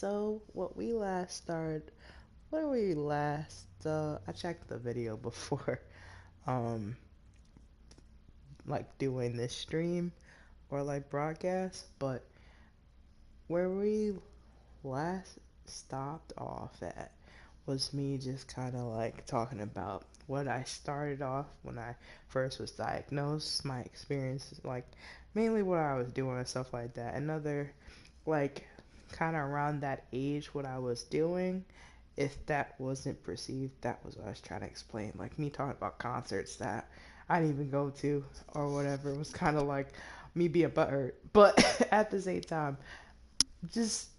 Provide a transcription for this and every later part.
So what we last started, when we last, I checked the video before, um, like doing this stream or like broadcast, but where we last stopped off at was me just kind of like talking about what I started off when I first was diagnosed, my experiences, like mainly what I was doing and stuff like that. Another like kind of around that age what I was doing, if that wasn't perceived, that was what I was trying to explain. Like me talking about concerts that I didn't even go to or whatever. It was kind of like me being butthurt, but at the same time, just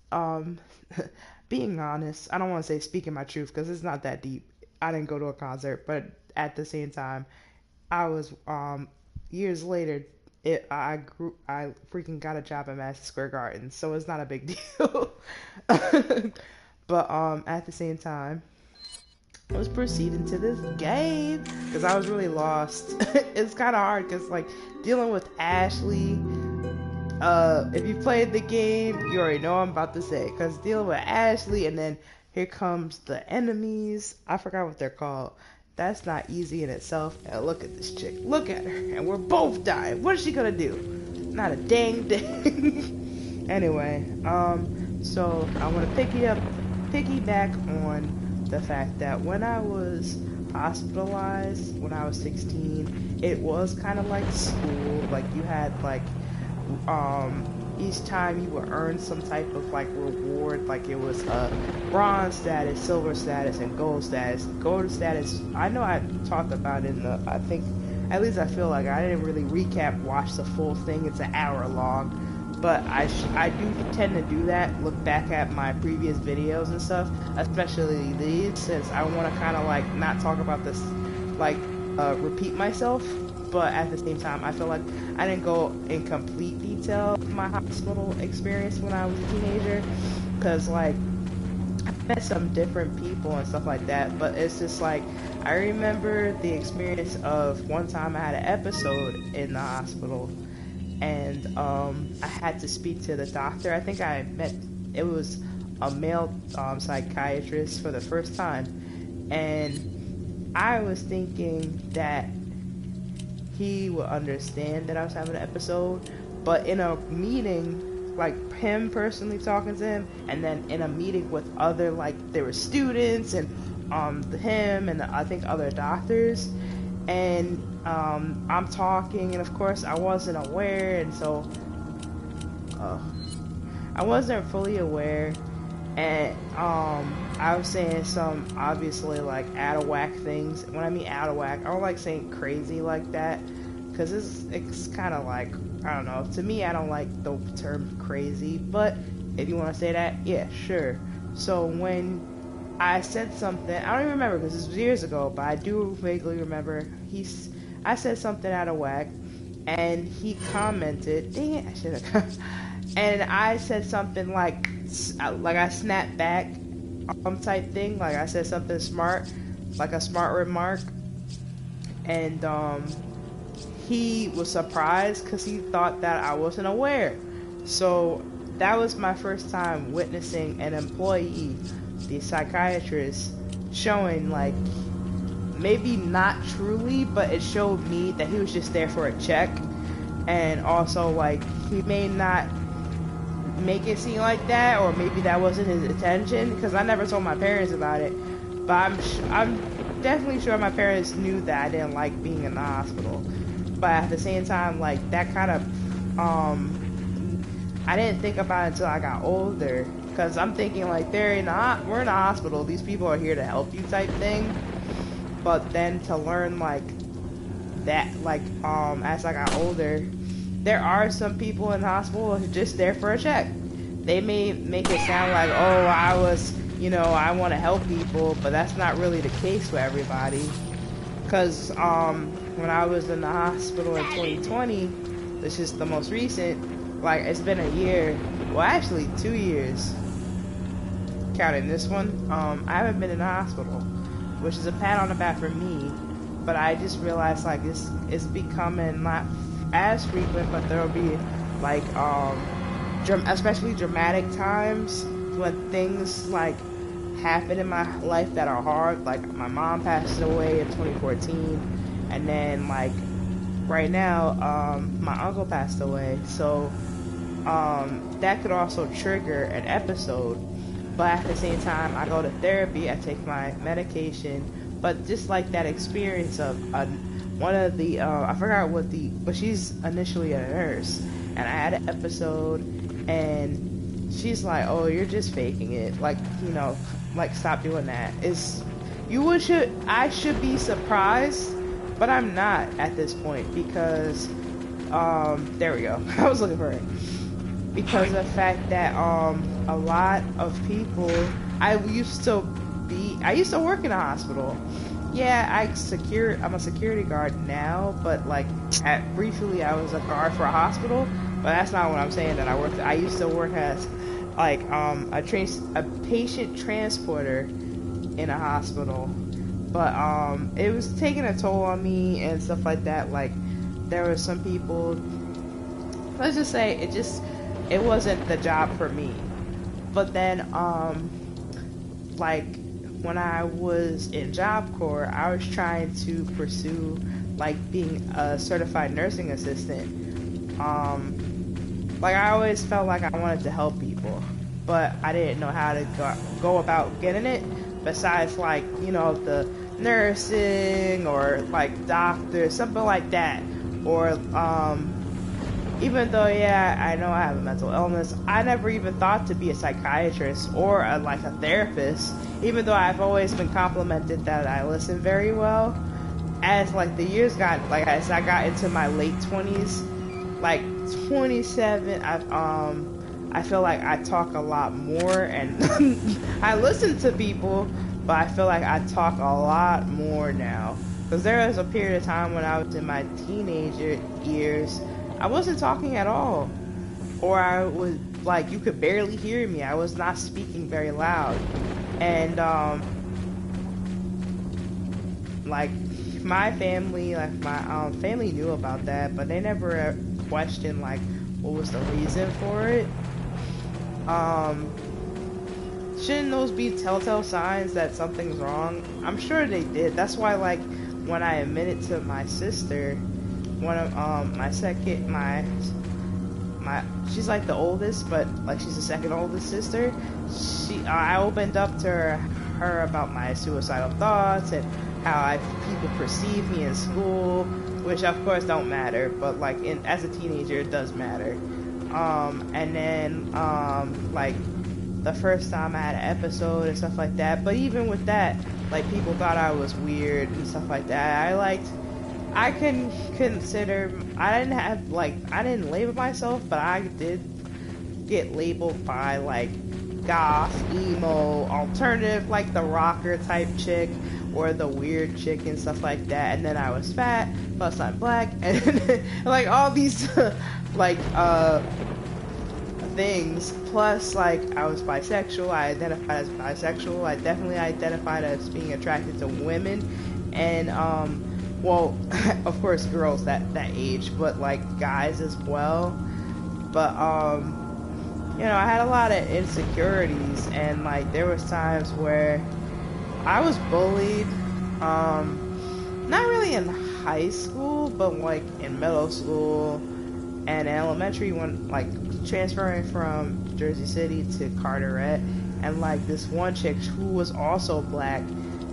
being honest. I don't want to say speaking my truth because it's not that deep. I didn't go to a concert, but at the same time, I was years later. I freaking got a job at Madison Square Garden, so it's not a big deal. But at the same time, I was proceeding to this game because I was really lost. It's kind of hard because like dealing with Ashley. If you played the game, you already know what I'm about to say. Because dealing with Ashley, and then here comes the enemies. I forgot what they're called. That's not easy in itself. And look at this chick. Look at her. And we're both dying. What is she gonna do? Not a dang thing. Anyway, so I want to piggyback on the fact that when I was hospitalized when I was 16, it was kind of like school. Like you had like each time you would earn some type of like reward, like it was a bronze status, silver status, and gold status. Gold status, I know I talked about it in the, I think, at least I feel like I didn't really watch the full thing. It's an hour long, but I do tend to do that, look back at my previous videos and stuff, especially these, since I want to kind of like not talk about this, like repeat myself. But at the same time, I feel like I didn't go in complete detail of my hospital experience when I was a teenager, because like I met some different people and stuff like that. But it's just like I remember the experience of one time I had an episode in the hospital, and I had to speak to the doctor. I think I met, it was a male psychiatrist for the first time, and I was thinking that he would understand that I was having an episode, but in a meeting, like him personally talking to him, and then in a meeting with other, like there were students and him and I think other doctors, and I'm talking, and of course I wasn't aware, and so uh, I wasn't fully aware, and I was saying some obviously like out of whack things. When I mean out of whack, I don't like saying crazy like that, because it's kind of like, I don't know. To me, I don't like the term crazy, but if you want to say that, yeah, sure. So when I said something, I don't even remember because this was years ago, but I do vaguely remember I said something out of whack, and he commented, dang it, I should have. And I said something like I snapped back, type thing. Like I said something smart, like a smart remark, and he was surprised because he thought that I wasn't aware. So that was my first time witnessing an employee, the psychiatrist, showing like maybe not truly, but it showed me that he was just there for a check, and also like he may not make it seem like that, or maybe that wasn't his intention, because I never told my parents about it, but I'm definitely sure my parents knew that I didn't like being in the hospital. But at the same time, like that kind of I didn't think about it until I got older, because I'm thinking like we're in the hospital, these people are here to help you type thing. But then to learn like that, like as I got older, there are some people in the hospital who are just there for a check. They may make it sound like, oh, I want to help people, but that's not really the case for everybody. Because when I was in the hospital in 2020, which is the most recent, like it's been a year, well actually 2 years, counting this one, I haven't been in the hospital, which is a pat on the back for me, but I just realized like it's becoming not as frequent, but there'll be like especially dramatic times when things like happen in my life that are hard, like my mom passed away in 2014, and then like right now, my uncle passed away, so that could also trigger an episode. But at the same time, I go to therapy, I take my medication, but just like that experience of one of the I forgot what the, but she's initially a nurse, and I had an episode, and she's like, "Oh, you're just faking it, like, like, stop doing that." I should be surprised, but I'm not at this point because there we go. I was looking for it because of the fact that a lot of people, I used to work in a hospital. Yeah, I'm a security guard now, but like briefly I was a guard for a hospital, but that's not what I'm saying that I used to work as like a patient transporter in a hospital. But it was taking a toll on me and stuff like that. Like there were some people, let's just say it wasn't the job for me. But then like when I was in Job Corps, I was trying to pursue like being a certified nursing assistant. Like I always felt like I wanted to help people, but I didn't know how to go about getting it. Besides, like, the nursing or like doctor, something like that, or even though, yeah, I know I have a mental illness, I never even thought to be a psychiatrist or like a therapist, even though I've always been complimented that I listen very well. As like the years got, like as I got into my late 20s, like 27, I feel like I talk a lot more, and I listen to people, but I feel like I talk a lot more now. Because there was a period of time when I was in my teenager years, I wasn't talking at all. Or I was, like, you could barely hear me. I was not speaking very loud. And, like, my family, family knew about that, but they never questioned, like, what was the reason for it. Shouldn't those be telltale signs that something's wrong? I'm sure they did. That's why, like, when I admitted to my sister, one of she's like the oldest, but like she's the second oldest sister. I opened up to her about my suicidal thoughts and how people perceive me in school, which of course don't matter, but like as a teenager it does matter. And then like the first time I had an episode and stuff like that. But even with that, like people thought I was weird and stuff like that. I can consider, I didn't label myself, but I did get labeled by like goth, emo, alternative, like the rocker type chick or the weird chick and stuff like that. And then I was fat, plus I'm black, and like all these like things. Plus, like, I was bisexual. I identified as bisexual. I definitely identified as being attracted to women, and well, of course, girls that age, but like guys as well. But I had a lot of insecurities, and like there was times where I was bullied. Not really in high school, but like in middle school and elementary, when like transferring from Jersey City to Carteret, and like this one chick who was also black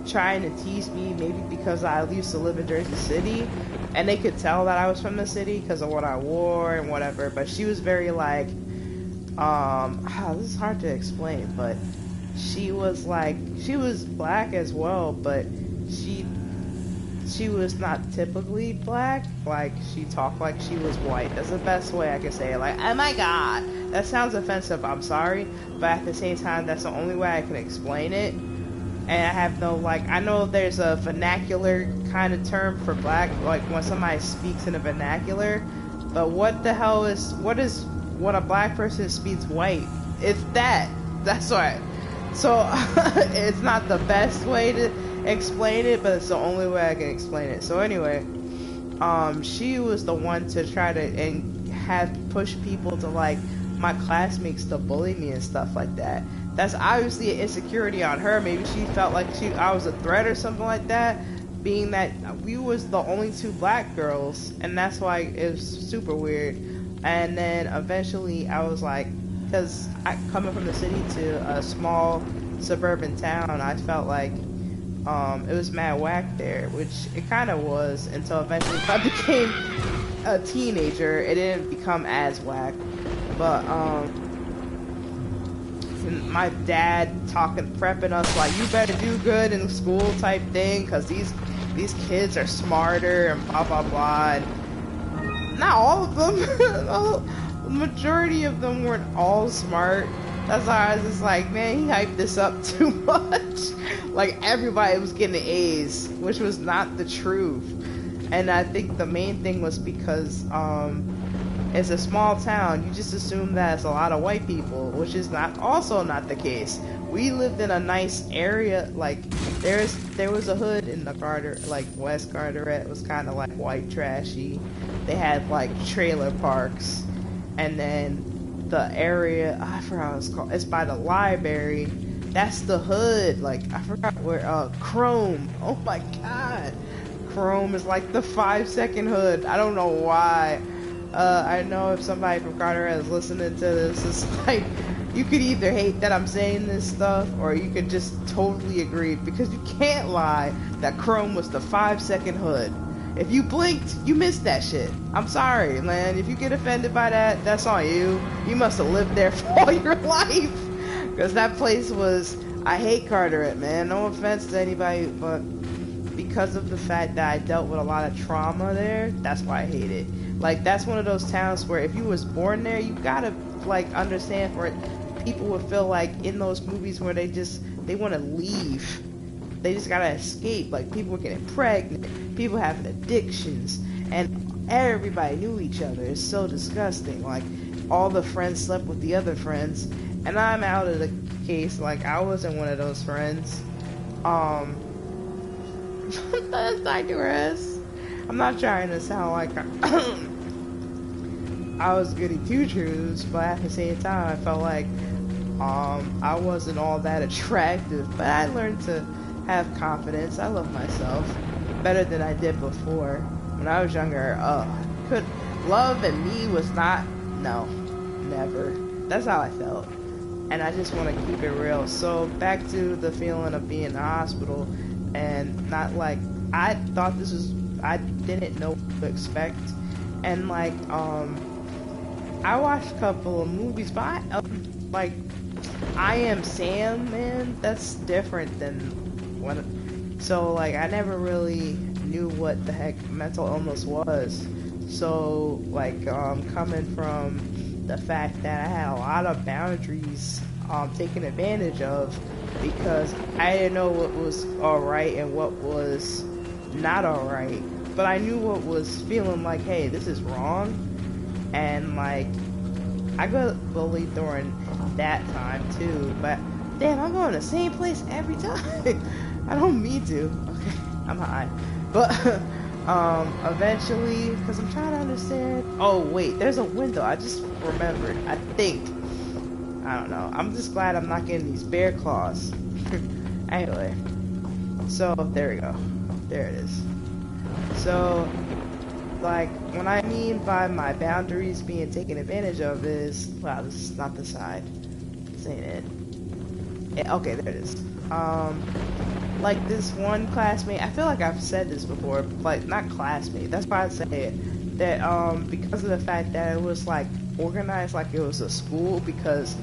trying to tease me, maybe because I used to live in Jersey City and they could tell that I was from the city because of what I wore and whatever. But she was very like this is hard to explain, but she was black as well, but she was not typically black. Like, she talked like she was white. That's the best way I can say it. Like, oh my god, that sounds offensive, I'm sorry, but at the same time, that's the only way I can explain it. And I have no, like, I know there's a vernacular kind of term for black, like when somebody speaks in a vernacular, but what a black person speaks white? It's that's right. So it's not the best way to explain it, but it's the only way I can explain it. So anyway, she was the one to try to push people to, like, my classmates to bully me and stuff like that. that's obviously an insecurity on her. Maybe she felt like I was a threat or something like that, being that we was the only two black girls, and that's why it was super weird. And then eventually I was like, because I coming from the city to a small suburban town, I felt like it was mad whack there, which it kind of was until eventually I became a teenager. It didn't become as whack, but my dad prepping us like, you better do good in school type thing, cause these kids are smarter and blah blah blah. And not all of them, the majority of them weren't all smart. That's why I was just like, man, he hyped this up too much. Like everybody was getting A's, which was not the truth. And I think the main thing was because it's a small town. You just assume that it's a lot of white people, which is also not the case. We lived in a nice area. Like there was a hood in the like West Carteret. It was kind of like white trashy. They had like trailer parks, and then the area, I forgot what it's called. It's by the library. That's the hood. Like I forgot where. Chrome. Oh my god. Chrome is like the 5-second hood. I don't know why. I know if somebody from Carteret is listening to this, it's like, you could either hate that I'm saying this stuff, or you could just totally agree, because you can't lie that Chrome was the 5-second hood. If you blinked, you missed that shit. I'm sorry, man. If you get offended by that, that's on you. You must have lived there for all your life. Because that place was... I hate Carteret, man. No offense to anybody, but because of the fact that I dealt with a lot of trauma there, that's why I hate it. Like, that's one of those towns where if you was born there, you gotta, like, understand for it. People would feel like in those movies where they want to leave. They just gotta escape. Like, people were getting pregnant, people having addictions, and everybody knew each other. It's so disgusting. Like, all the friends slept with the other friends, and I'm out of the case. Like, I wasn't one of those friends. I digress. I'm not trying to sound like I was goody two shoes, but at the same time, I felt like I wasn't all that attractive. But I learned to have confidence. I love myself better than I did before. When I was younger, love and me was not, no, never. That's how I felt. And I just want to keep it real. So back to the feeling of being in the hospital, and not like, I thought this was, I didn't know what to expect. And like, I watched a couple of movies, but like, I Am Sam, man, that's different than what, so like, I never really knew what the heck mental illness was. So like, coming from the fact that I had a lot of boundaries taken advantage of, because I didn't know what was alright and what was not alright, but I knew what was feeling like, hey, this is wrong. And like, I got bullied during that time too, but damn, I'm going to the same place every time. I don't mean to. Okay, I'm high. But eventually, because I'm trying to understand. Oh wait, there's a window. I just remembered. I think. I don't know. I'm just glad I'm not getting these bear claws. Anyway, so there we go. There it is. So, like, what I mean by my boundaries being taken advantage of is, wow, this is not the side. This ain't it. Yeah, okay, there it is. Like this one classmate, I feel like I've said this before, like, not classmate, that's why I say it, that, because of the fact that it was, like, organized like it was a school, because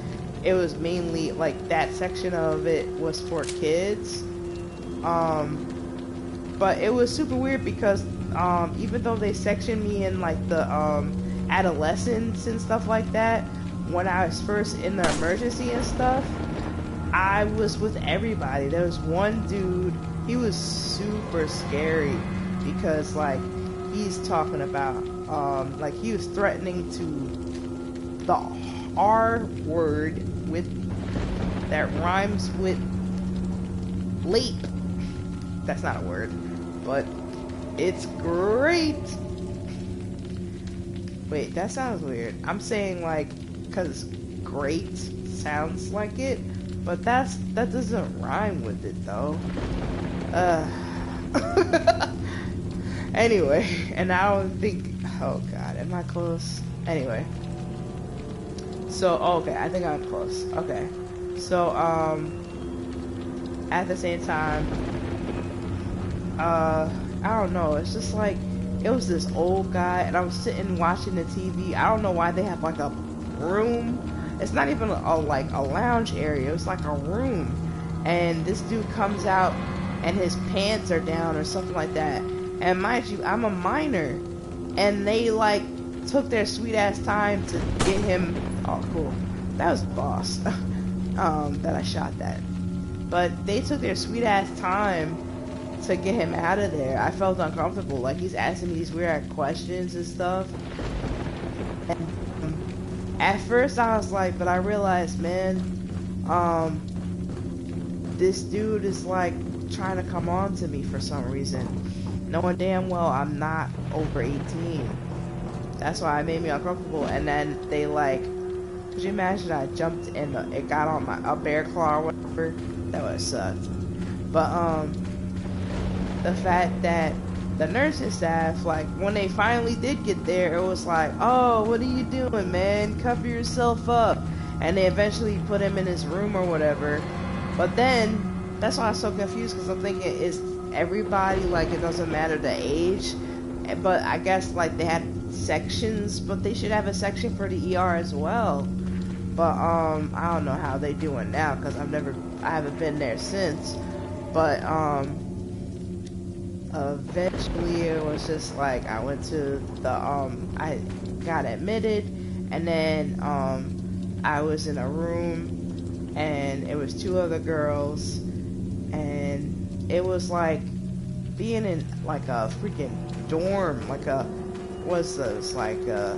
it was mainly, like, that section of it was for kids, but it was super weird because, even though they sectioned me in, like, the, adolescents and stuff like that, when I was first in the emergency and stuff, I was with everybody. There was one dude, he was super scary, because, like, he's talking about, like, he was threatening to, the R word with, that rhymes with leap. That's not a word, but it's great. Wait, that sounds weird. I'm saying, like, because great sounds like it, But that doesn't rhyme with it though. Anyway, and I don't think, oh god, am I close? Anyway. So, okay, I think I'm close. Okay. So, at the same time, I don't know, it's just like, it was this old guy, and I was sitting watching the TV. I don't know why they have like a room. It's not even like a lounge area. It's like a room, and this dude comes out, and his pants are down or something like that. And mind you, I'm a minor, and they like took their sweet ass time to get him. Oh, cool. That was boss. That I shot that. But they took their sweet ass time to get him out of there. I felt uncomfortable. Like, he's asking me these weird questions and stuff. And, at first I was like, but I realized, man, this dude is like trying to come on to me for some reason, knowing damn well I'm not over 18. That's why it made me uncomfortable. And then they like, could you imagine I jumped and it got on a bear claw or whatever? That would have sucked. But the fact that the nursing staff, like, when they finally did get there, it was like, oh, what are you doing, man? Cover yourself up. And they eventually put him in his room or whatever. But then, that's why I was so confused, because I'm thinking, is everybody, like, it doesn't matter the age? But I guess, like, they had sections, but they should have a section for the ER as well. But, I don't know how they doing now, because I haven't been there since. But, eventually it was just like, I went to the, I got admitted, and then, I was in a room, and it was 2 other girls, and it was like being in like a freaking dorm, like a, what's this, like I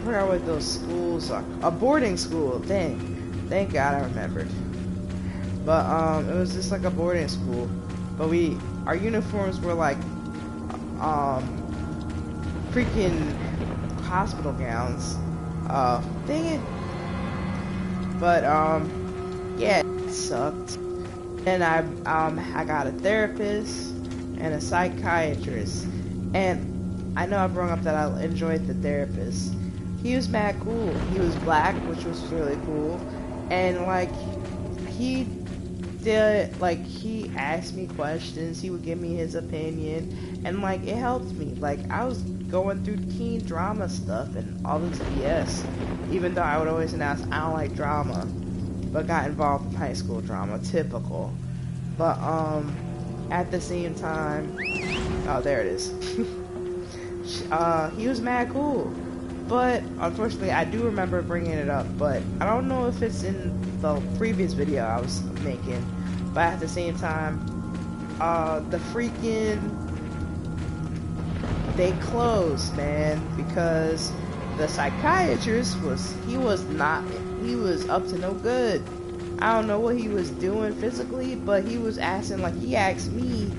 forgot what those schools are, a boarding school. Thank God I remembered. But it was just like a boarding school, but our uniforms were like freaking hospital gowns. Dang it. But yeah, it sucked. And I got a therapist and a psychiatrist, and I know I brought up that I enjoyed the therapist. He was mad cool. He was black, which was really cool, and like he asked me questions, he would give me his opinion, and like it helped me. Like, I was going through teen drama stuff and all this BS, even though I would always announce I don't like drama, but got involved in high school drama, typical. But at the same time, oh, there it is. He was mad cool, but unfortunately I do remember bringing it up, but I don't know if it's in the previous video I was making. But at the same time, the freaking, they closed, man, because the psychiatrist was up to no good. I don't know what he was doing physically, but he was asking, like, he asked me,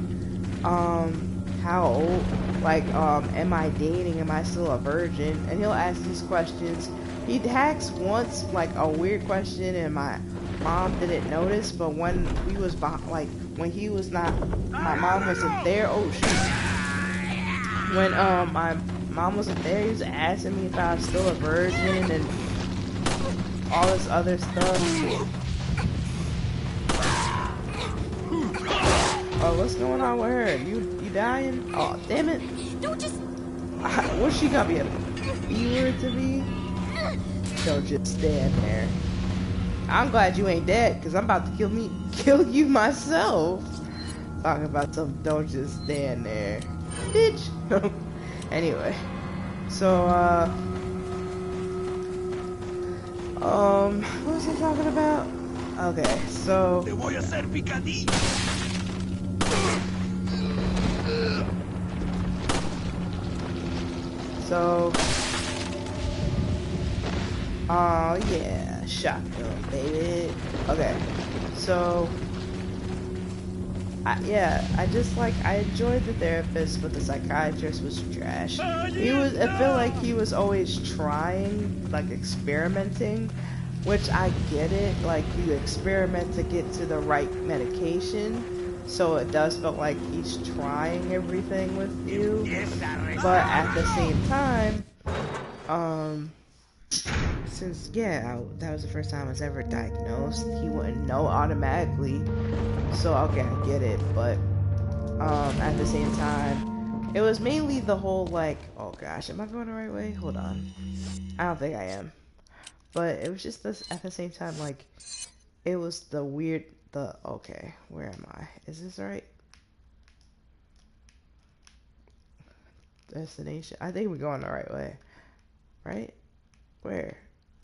how old, like, am I dating, am I still a virgin, and he'll ask these questions. He asked once, like, a weird question, and my mom didn't notice, but when we was when he was not, my mom wasn't there, oh shoot, when my mom wasn't there, he was asking me if I was still a virgin and all this other stuff. Oh, what's going on with her? You dying? Oh, damn it. Don't just... What's she gonna be, a viewer to me? Don't just stand there. I'm glad you ain't dead, because I'm about to kill you myself. Talking about some don't just stand there. Bitch. Anyway. So, what was I talking about? Okay, so... Te voy a hacer picadillo. So, oh yeah, shotgun, baby. Okay, so, I enjoyed the therapist, but the psychiatrist was trash. I feel like he was always trying, like, experimenting, which I get it, like you experiment to get to the right medication, so it does feel like he's trying everything with you, but at the same time, um, since, yeah, that was the first time I was ever diagnosed, he wouldn't know automatically, so okay, I get it, but, at the same time, it was mainly the whole, like, oh gosh, am I going the right way? Hold on. I don't think I am. But it was just this, at the same time, like, it was the weird, okay, where am I? Is this right? Destination? I think we're going the right way. Right? Where?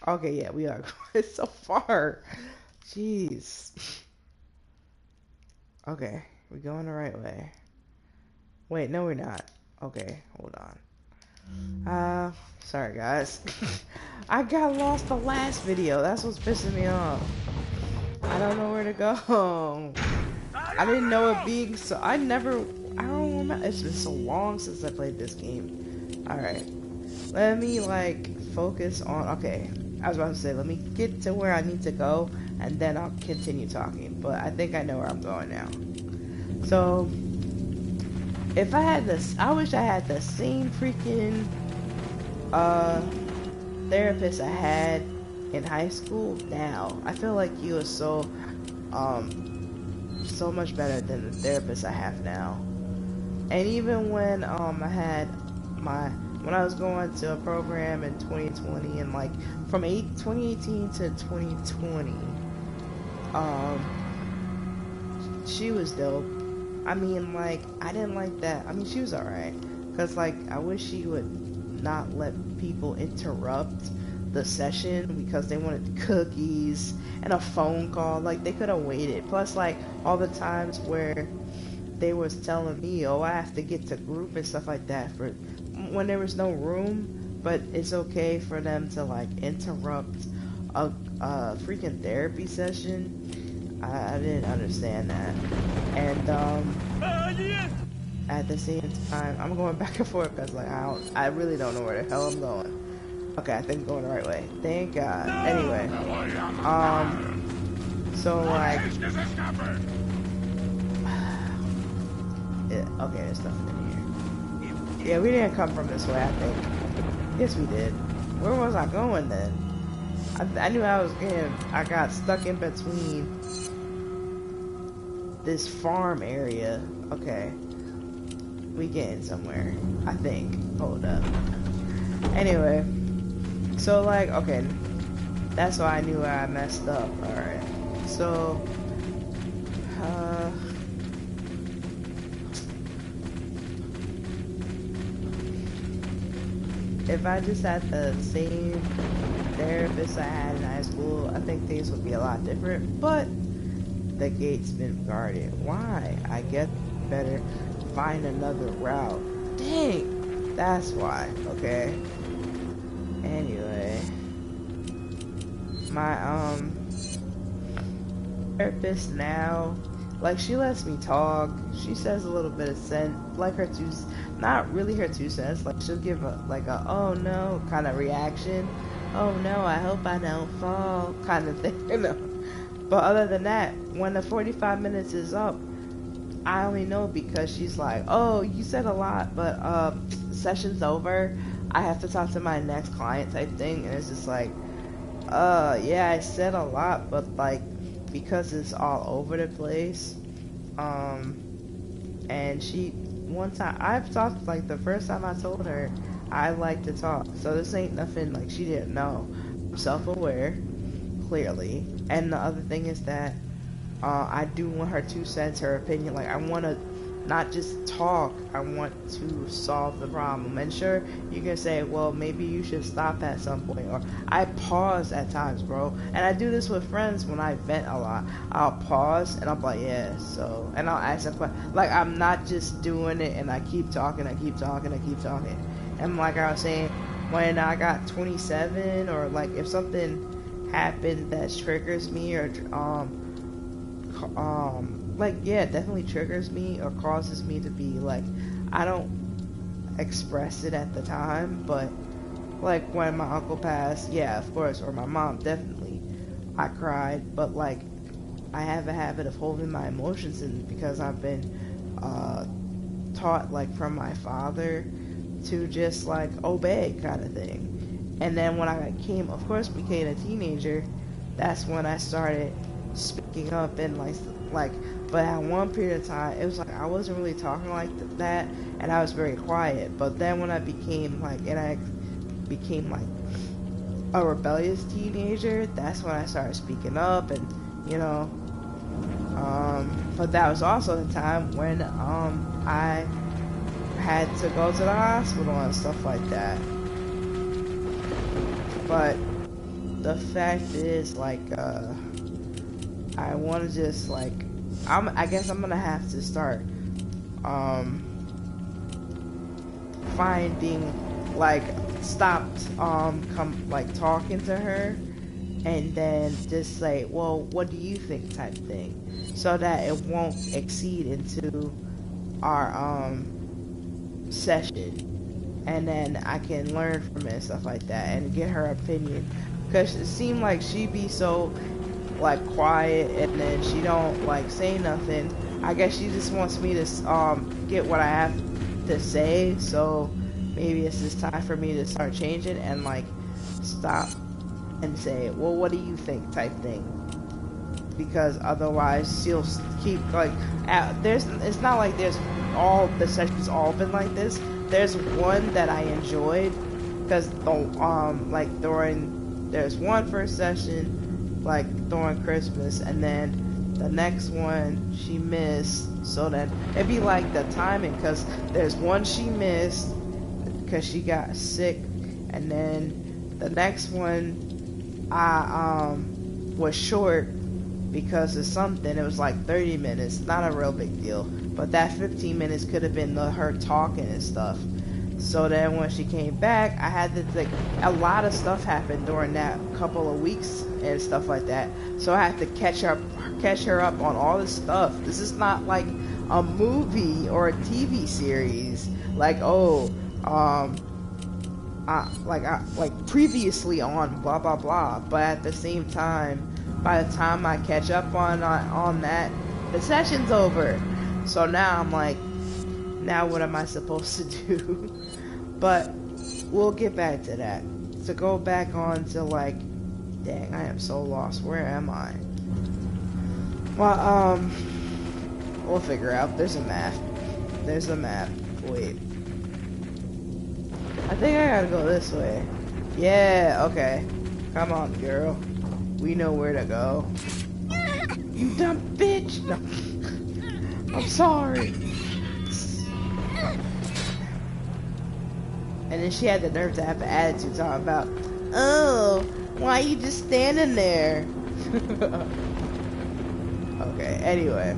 Okay, yeah, we are. It's so far. Jeez. Okay, we're going the right way. Wait, no, we're not. Okay, hold on. Sorry guys. I got lost the last video. That's what's pissing me off. I don't know where to go. I didn't know it being so. I don't remember. It's been so long since I played this game. Alright. Let me, like, focus on. Okay. I was about to say, let me get to where I need to go, and then I'll continue talking. But I think I know where I'm going now. So, if I had this, I wish I had the same freaking, therapist I had in high school now. I feel like he was so much better than the therapist I have now. And even when when I was going to a program in 2020 and like from 2018 to 2020, she was dope. I mean, like, I didn't like that. I mean, she was alright, cause like I wish she would not let people interrupt the session because they wanted cookies and a phone call. Like, they could have waited. Plus, like, all the times where they was telling me, oh, I have to get to group and stuff like that for when there was no room, but it's okay for them to like interrupt a freaking therapy session. I didn't understand that. And at the same time, I'm going back and forth because like I really don't know where the hell I'm going. Okay, I think I'm going the right way. Thank God. Anyway, so like, okay, there's nothing in here. Yeah, we didn't come from this way, I think. Yes, we did. Where was I going then? I knew I got stuck in between this farm area. Okay. We getting somewhere, I think. Hold up. Anyway. So, like, okay. That's why I knew where I messed up. Alright. So, if I just had the same therapist I had in high school, I think things would be a lot different, but the gate's been guarded. Why? I get better find another route. Dang! That's why, okay? Anyway. My, therapist now, like, she lets me talk. She says a little bit of sense, like not really her 2 cents. Like, she'll give a oh no kind of reaction. Oh no, I hope I don't fall kind of thing, you know. But other than that, when the 45 minutes is up, I only know because she's like, oh, you said a lot, but session's over. I have to talk to my next client type thing, and it's just like, yeah, I said a lot, but like, because it's all over the place, and one time, I've talked, like, the first time I told her, I like to talk, so this ain't nothing, like, she didn't know. I'm self-aware, clearly, and the other thing is that, I do want her 2 cents, her opinion, like, I want to not just talk, I want to solve the problem. And sure, you can say, well, maybe you should stop at some point, or I pause at times, bro. And I do this with friends when I vent a lot. I'll pause and I'm like, yeah, so, and I'll ask them questions. Like, I'm not just doing it and I keep talking, I keep talking, I keep talking. And like I was saying, when I got 27, or like if something happened that triggers me, or like, yeah, it definitely triggers me or causes me to be like, I don't express it at the time, but like when my uncle passed, yeah, of course, or my mom, definitely, I cried, but like I have a habit of holding my emotions in because I've been taught like from my father to just like obey kind of thing. And then when I of course became a teenager, that's when I started speaking up and like but at one period of time it was like I wasn't really talking like that, and I was very quiet. But then when I became like a rebellious teenager, that's when I started speaking up, and you know, but that was also the time when I had to go to the hospital and stuff like that. But the fact is, like, I want to just like, I guess I'm gonna have to start finding like talking to her, and then just say, well, what do you think, type thing, so that it won't exceed into our session, and then I can learn from it and stuff like that and get her opinion, because it seemed like she be so like quiet, and then she don't like say nothing. I guess she just wants me to get what I have to say, so maybe it's just time for me to start changing and like stop and say, well, what do you think, type thing, because otherwise she'll keep like it's not like there's all the sessions all been like this. There's one that I enjoyed because there's one first session like during Christmas, and then the next one she missed, so then it'd be like the timing, because there's one she missed because she got sick, and then the next one I was short because of something. It was like 30 minutes, not a real big deal, but that 15 minutes could have been her talking and stuff. So then when she came back, I had to like, a lot of stuff happened during that couple of weeks and stuff like that, so I had to catch her up on all this stuff. This is not like a movie or a TV series like, oh, like previously on blah blah blah, but at the same time, by the time I catch up on that, the session's over. So now I'm like, now what am I supposed to do? But we'll get back to that. To go back on to like, dang, I am so lost. Where am I? Well, we'll figure out. There's a map. Wait, I think I gotta go this way. Yeah, okay. Come on, girl. We know where to go. You dumb bitch! No. I'm sorry. And then she had the nerve to have an attitude talking about, oh, why you just standing there? Okay, anyway.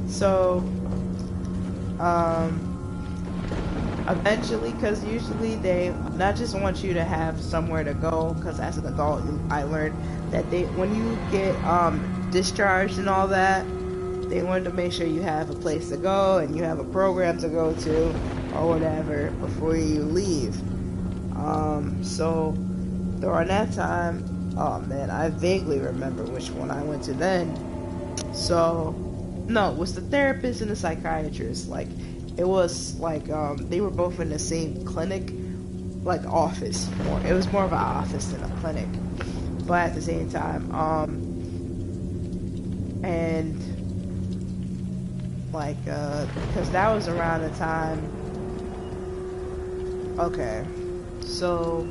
So, eventually, because usually they not just want you to have somewhere to go, because as an adult I learned that when you get discharged and all that, they wanted to make sure you have a place to go and you have a program to go to or whatever before you leave. So during that time, oh man, I vaguely remember which one I went to then. So no, it was the therapist and the psychiatrist. Like, it was like they were both in the same clinic, like office. It was more of an office than a clinic, but at the same time, and like because that was around the time. Okay, so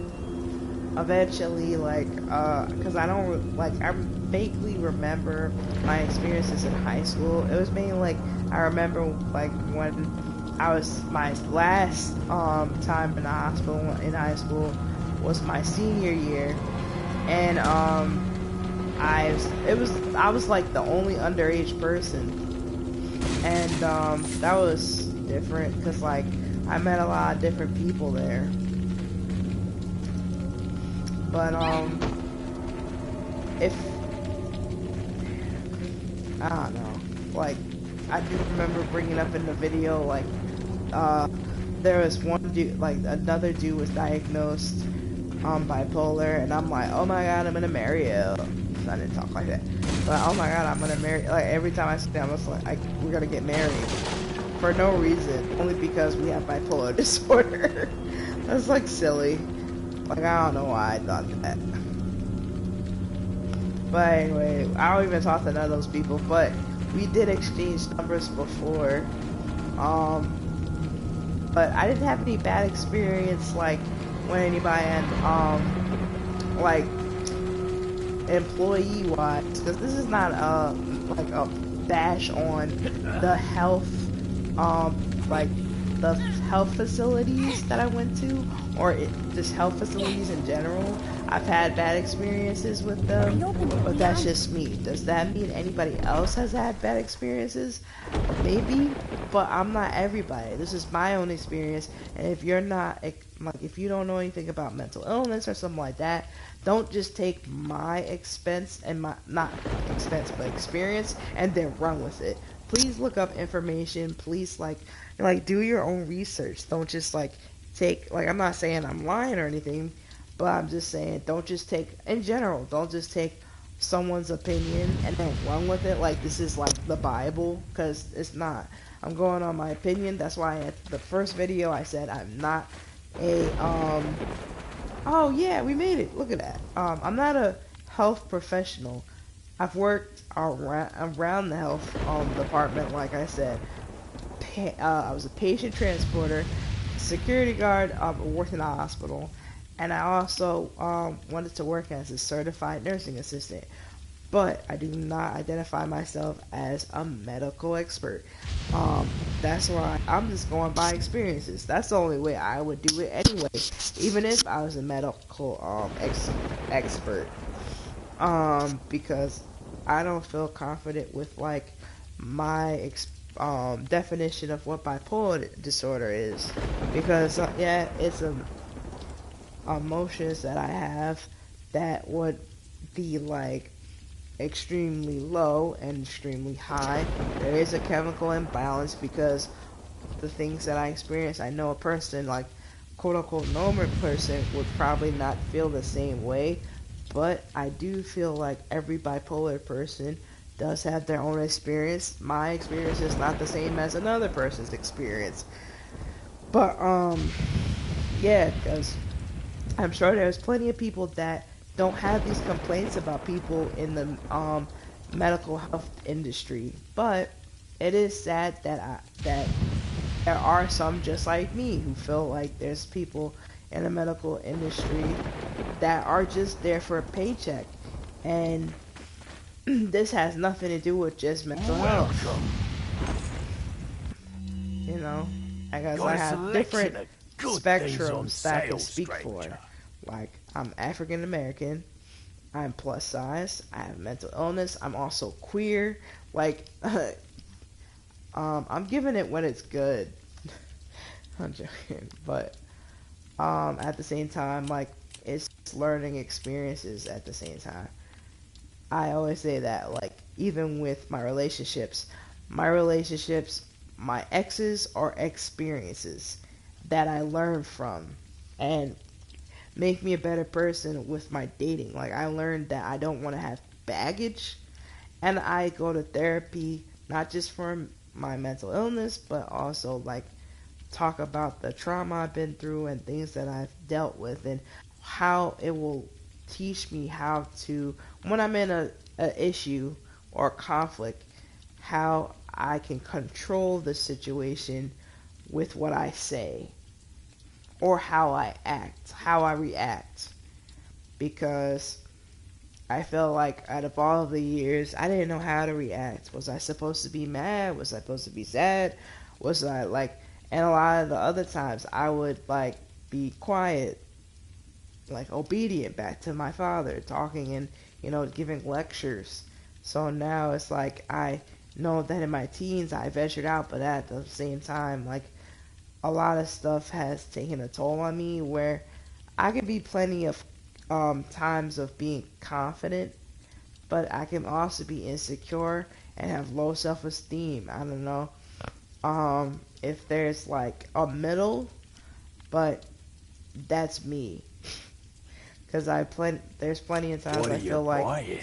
eventually, like, because I don't like, I vaguely remember my experiences in high school. It was mainly like, I remember like when I was, my last time in the hospital in high school was my senior year, and I was like the only underage person, and that was different because like I met a lot of different people there. But if I don't know, like I do remember bringing up in the video, like there was one dude, like another dude was diagnosed bipolar, and I'm like, oh my god, I'm gonna marry you. I didn't talk like that, but oh my god, I'm gonna marry. Like every time I sit down, I'm just like, we're gonna get married for no reason, only because we have bipolar disorder. That's like silly. Like I don't know why I thought that. But anyway, I don't even talk to none of those people. But we did exchange numbers before. But I didn't have any bad experience like when anybody and like employee wise, because this is not like a bash on the health like the health facilities that I went to, or just health facilities in general. I've had bad experiences with them, but that's just me. Does that mean anybody else has had bad experiences? Maybe, but I'm not everybody. This is my own experience, and if you're not, like, if you don't know anything about mental illness or something like that, don't just take my expense and my, not expense, but experience, and then run with it. Please look up information. Please, like do your own research. Don't just like take, like, I'm not saying I'm lying or anything, but I'm just saying don't just take, in general, don't just take someone's opinion and then run with it like this is like the Bible, because it's not. I'm going on my opinion. That's why at the first video I said I'm not a oh yeah, we made it, look at that. I'm not a health professional. I've worked around the health department, like I said. I was a patient transporter, security guard, worked in a hospital, and I also wanted to work as a certified nursing assistant. But I do not identify myself as a medical expert. That's why I'm just going by experiences. That's the only way I would do it anyway, even if I was a medical expert. Because I don't feel confident with like my definition of what bipolar disorder is, because yeah, it's emotions that I have that would be like extremely low and extremely high. There is a chemical imbalance because the things that I experience. I know a person, like quote unquote normal person, would probably not feel the same way, but I do feel like every bipolar person does have their own experience. My experience is not the same as another person's experience. But yeah, because I'm sure there's plenty of people that don't have these complaints about people in the medical health industry. But it is sad that there are some just like me who feel like there's people in the medical industry that are just there for a paycheck, and this has nothing to do with just mental health. You know, I guess I have different spectrums that I can speak for. Like, I'm African American, I'm plus size, I have mental illness, I'm also queer. Like, I'm giving it when it's good. I'm joking, but at the same time, like, it's learning experiences at the same time. I always say that, like, even with my relationships, my exes are experiences that I learn from and make me a better person with my dating. Like, I learned that I don't want to have baggage, and I go to therapy not just for my mental illness, but also like talk about the trauma I've been through and things that I've dealt with, and how it will teach me how to, when I'm in a issue or conflict, how I can control the situation with what I say, or how I act, how I react. Because I felt like out of all of the years, I didn't know how to react. Was I supposed to be mad? Was I supposed to be sad? Was I like, and a lot of the other times I would like be quiet, like obedient back to my father, talking and, giving lectures. So now it's like I know that in my teens I ventured out, but at the same time, like, a lot of stuff has taken a toll on me where I could be plenty of times of being confident, but I can also be insecure and have low self-esteem. I don't know if there's like a middle, but that's me. Because there's plenty of times What I are you feel like buying?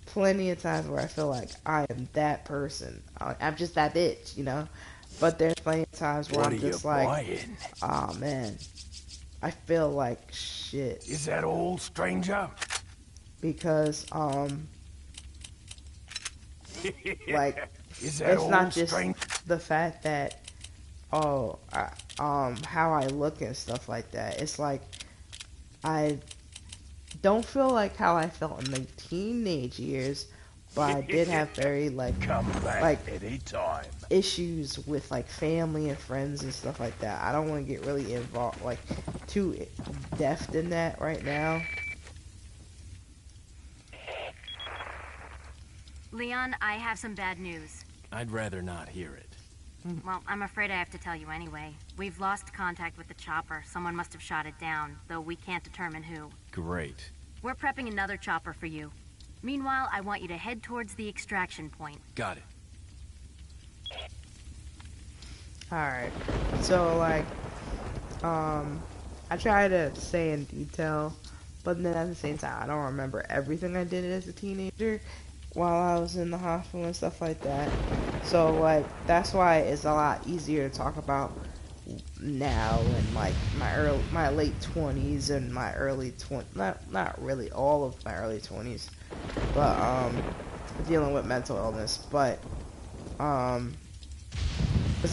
plenty of times where I feel like I am that person. I'm just that bitch, you know. But there's plenty of times where What are I'm you just like, buying? oh man, I feel like shit Is that all, stranger? because like Is that it's all, not just stranger? the fact that how I look and stuff like that. It's like I don't feel like how I felt in the teenage years, but I did have very Come back like anytime. issues with like family and friends and stuff like that. I don't want to get really involved, like too deft in that right now. Leon, I have some bad news. I'd rather not hear it. Well, I'm afraid I have to tell you anyway. We've lost contact with the chopper. Someone must have shot it down, though we can't determine who. Great. We're prepping another chopper for you. Meanwhile, I want you to head towards the extraction point. Got it. Alright. So like I try to say in detail, but then at the same time I don't remember everything I did as a teenager while I was in the hospital and stuff like that. So like that's why it's a lot easier to talk about now and like my late 20s and my early 20s, not really all of my early 20s, but dealing with mental illness, but because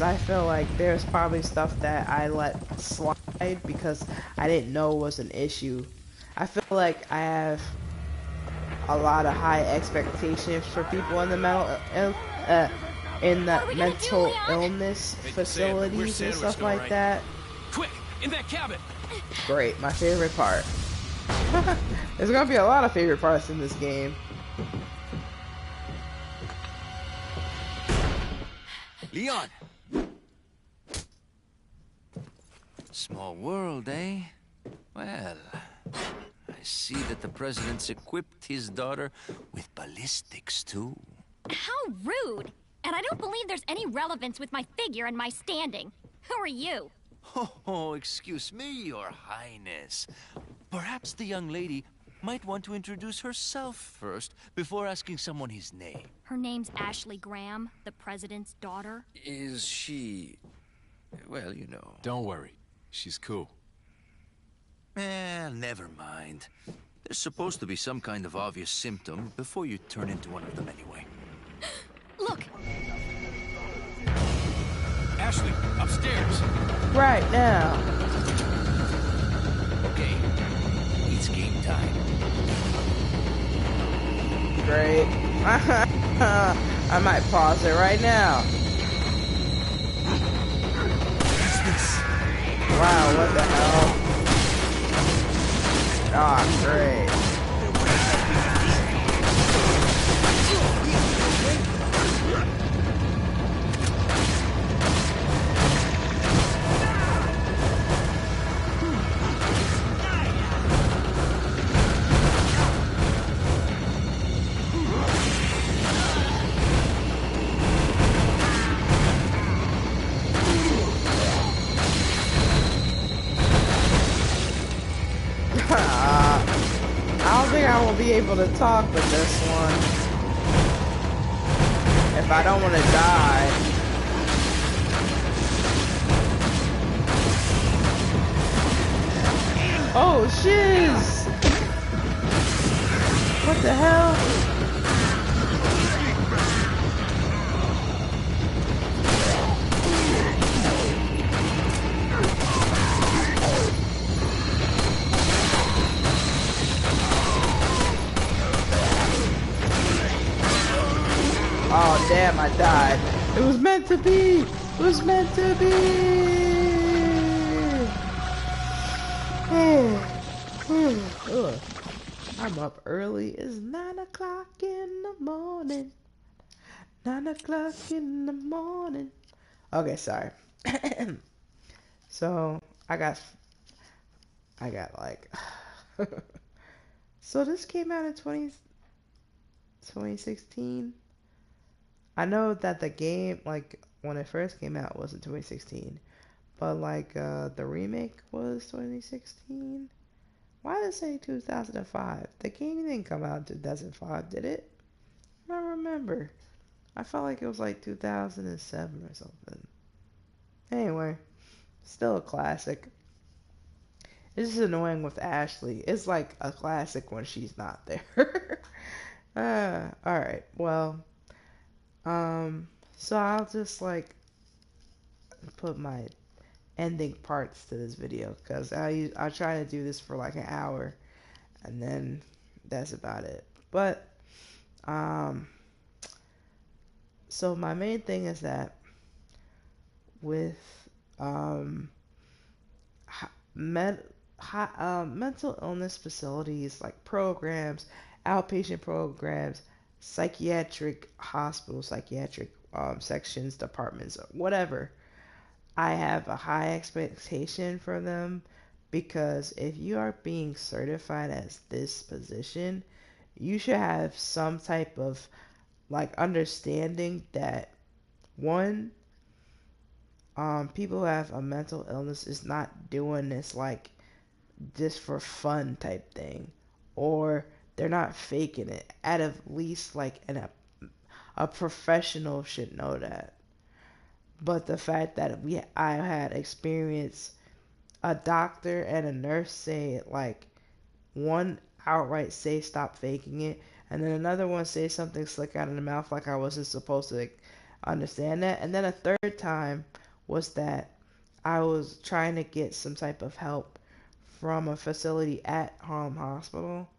I feel like there's probably stuff that I let slide because I didn't know was an issue. I feel like I have a lot of high expectations for people in the mental illness facilities and stuff like that. Quick, in that cabin. Great, my favorite part. There's gonna be a lot of favorite parts in this game. Leon! Small world, eh? Well, I see that the president's equipped his daughter with ballistics, too. How rude! And I don't believe there's any relevance with my figure and my standing. Who are you? Oh, excuse me, Your Highness. Perhaps the young lady might want to introduce herself first before asking someone his name. Her name's Ashley Graham, the president's daughter. Is she... well, you know... Don't worry. She's cool. Never mind. There's supposed to be some kind of obvious symptom before you turn into one of them anyway. Look! Ashley, upstairs. Right now. Okay, it's game time. Great. I might pause it right now. Wow, what the hell? Ah, great. I don't think I will be able to talk with this one. If I don't want to die. Oh, shiz! What the hell? Oh damn, I died. It was meant to be! It was meant to be! Ugh. I'm up early. It's 9 o'clock in the morning. 9 o'clock in the morning. Okay, sorry. So, I got like... So this came out in 2016? I know that the game, like, when it first came out was in 2016, but like, the remake was 2016, Why did it say 2005? The game didn't come out in 2005, did it? I don't remember. I felt like it was like 2007 or something. Anyway, still a classic. It's just annoying with Ashley. It's like a classic when she's not there. Alright, well, so I'll just like put my ending parts to this video because I try to do this for like an hour and then that's about it. But so my main thing is that with mental illness facilities like programs, outpatient programs, psychiatric hospitals, psychiatric sections, departments, whatever. I have a high expectation for them because if you are being certified as this position, you should have some type of like understanding that one, people who have a mental illness is not doing this like just for fun type thing, or they're not faking it. At least like a professional should know that. But the fact that I had experienced a doctor and a nurse say like one outright say stop faking it, and then another one say something slick out of the mouth like I wasn't supposed to understand that, and then a third time was that I was trying to get some type of help from a facility at home hospital,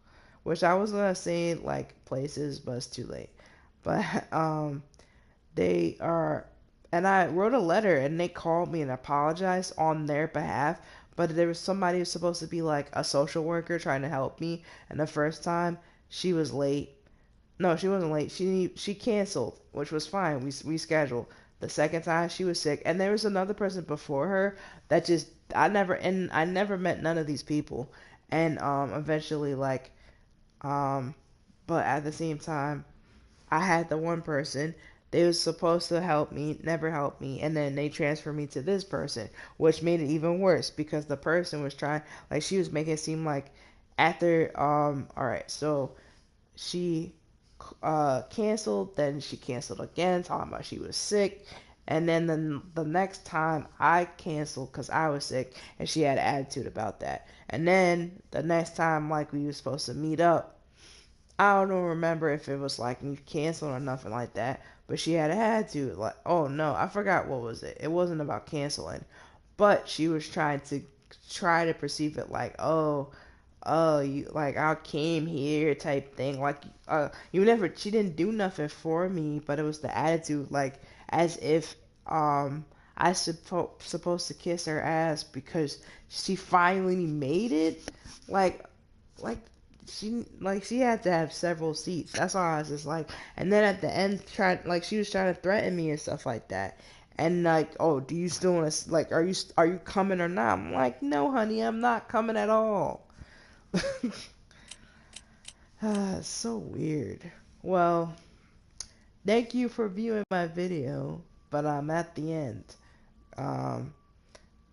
which I was gonna say like places, but it's too late. But they are, and I wrote a letter and they called me and apologized on their behalf, but there was somebody who's supposed to be like a social worker trying to help me, and the first time she was late. No, she wasn't late. She canceled, which was fine. We rescheduled. The second time she was sick, and there was another person before her that just I never met none of these people, and eventually like but at the same time I had the one person they was supposed to help me, never helped me, and then they transferred me to this person, which made it even worse because the person was trying, like she was making it seem like after alright, so she canceled, then she canceled again, talking about she was sick, and then the next time I canceled because I was sick, and she had an attitude about that, and then the next time like we were supposed to meet up, I don't remember if it was like you canceled or nothing like that, but she had an attitude like, oh no, I forgot what was it. It wasn't about canceling, but she was trying to perceive it like, oh, you like I came here type thing. Like, she didn't do nothing for me, but it was the attitude, like as if I supposed to kiss her ass because she finally made it. Like she had to have several seats. That's all I was just like. And then at the end, she was trying to threaten me and stuff like that. And like, oh, do you still want to like? Are you coming or not? I'm like, no, honey, I'm not coming at all. So weird. Well, thank you for viewing my video, but I'm at the end.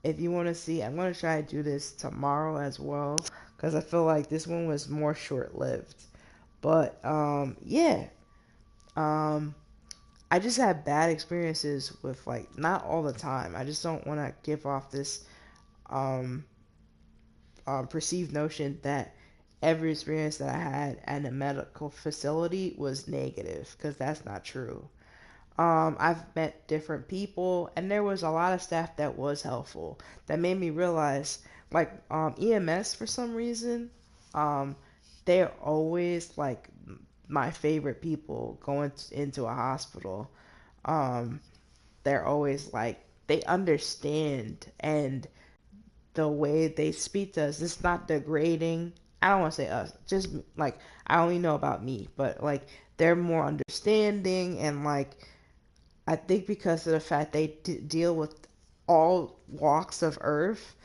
If you want to see, I'm going to try to do this tomorrow as well, because I feel like this one was more short-lived. But, yeah. I just had bad experiences with, like, not all the time. I just don't want to give off this, perceived notion that every experience that I had at a medical facility was negative, because that's not true. I've met different people, and there was a lot of staff that was helpful, that made me realize, like, EMS for some reason, they're always, like, my favorite people going into a hospital. They're always, like, they understand, and the way they speak to us, it's not degrading. I don't want to say us, just, like, I only know about me, but, like, they're more understanding, and, like, I think because of the fact they deal with all walks of earth,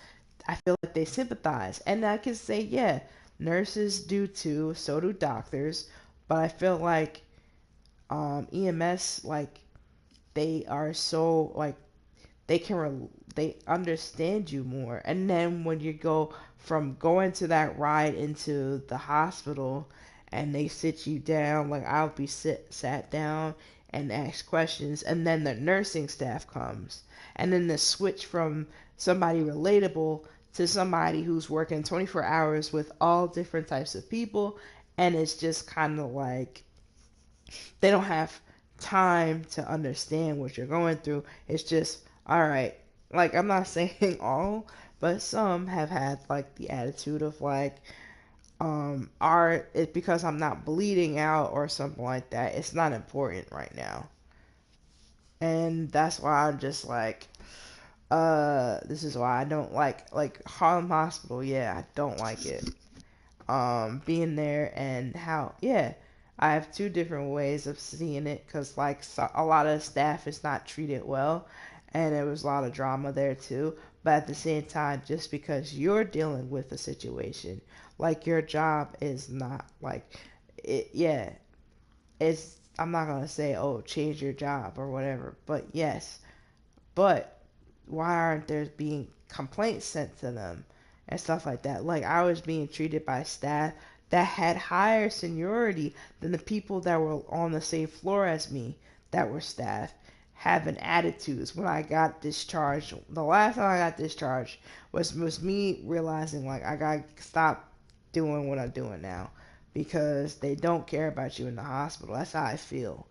I feel like they sympathize. And I can say, yeah, nurses do too, so do doctors. But I feel like EMS, like, they are so, like, they understand you more. And then when you go from going to that ride into the hospital and they sit you down, like I'll be sat down and ask questions, and then the nursing staff comes, and then the switch from somebody relatable to somebody who's working 24 hours with all different types of people, and it's just kind of like they don't have time to understand what you're going through. It's just, all right. Like, I'm not saying all, but some have had like the attitude of like, are it because I'm not bleeding out or something like that, it's not important right now. And that's why I'm just like, this is why I don't like Harlem Hospital. Yeah, I don't like it. Being there and how, yeah, I have two different ways of seeing it, because like a lot of staff is not treated well, and there was a lot of drama there too. But at the same time, just because you're dealing with a situation, like your job is not like it, yeah, it's, I'm not gonna say, oh, change your job or whatever, but yes, but why aren't there being complaints sent to them and stuff like that? Like, I was being treated by staff that had higher seniority than the people that were on the same floor as me that were staff, having attitudes. When I got discharged, the last time I got discharged was me realizing like I gotta stop doing what I'm doing now, because they don't care about you in the hospital. That's how I feel.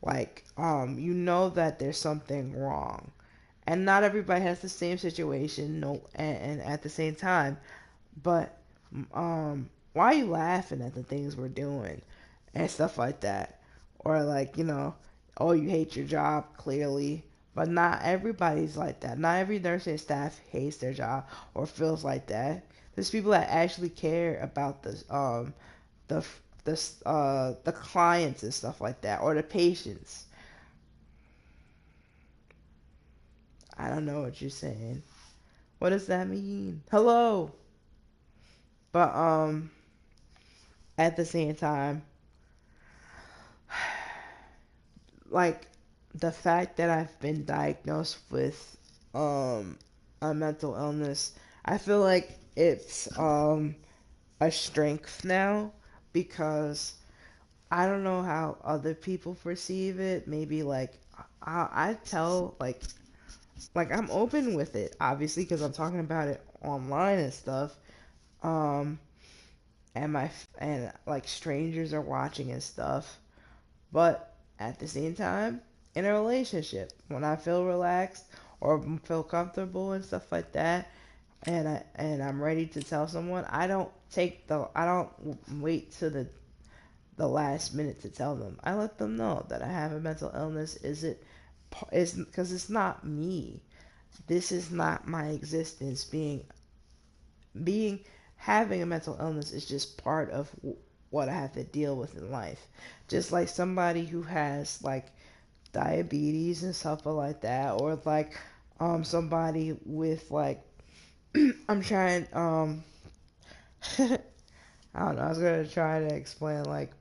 Like, you know that there's something wrong, and not everybody has the same situation. No, and at the same time, but why are you laughing at the things we're doing and stuff like that? Or like, oh, you hate your job clearly, but not everybody's like that. Not every nursing staff hates their job or feels like that. There's people that actually care about the the clients and stuff like that, or the patients. I don't know what you're saying. What does that mean? Hello. But at the same time, like, the fact that I've been diagnosed with a mental illness, I feel like it's a strength now, because I don't know how other people perceive it. Maybe like I tell like I'm open with it, obviously, because I'm talking about it online and stuff. Um, and like strangers are watching and stuff. But at the same time, in a relationship, when I feel relaxed or feel comfortable and stuff like that, and I'm ready to tell someone, I don't wait to the last minute to tell them. I let them know that I have a mental illness. Is because it's not me. This is not my existence. Being having a mental illness is just part of what I have to deal with in life. Just like somebody who has like diabetes and stuff like that, or like somebody with like I'm trying I don't know, I was gonna try to explain like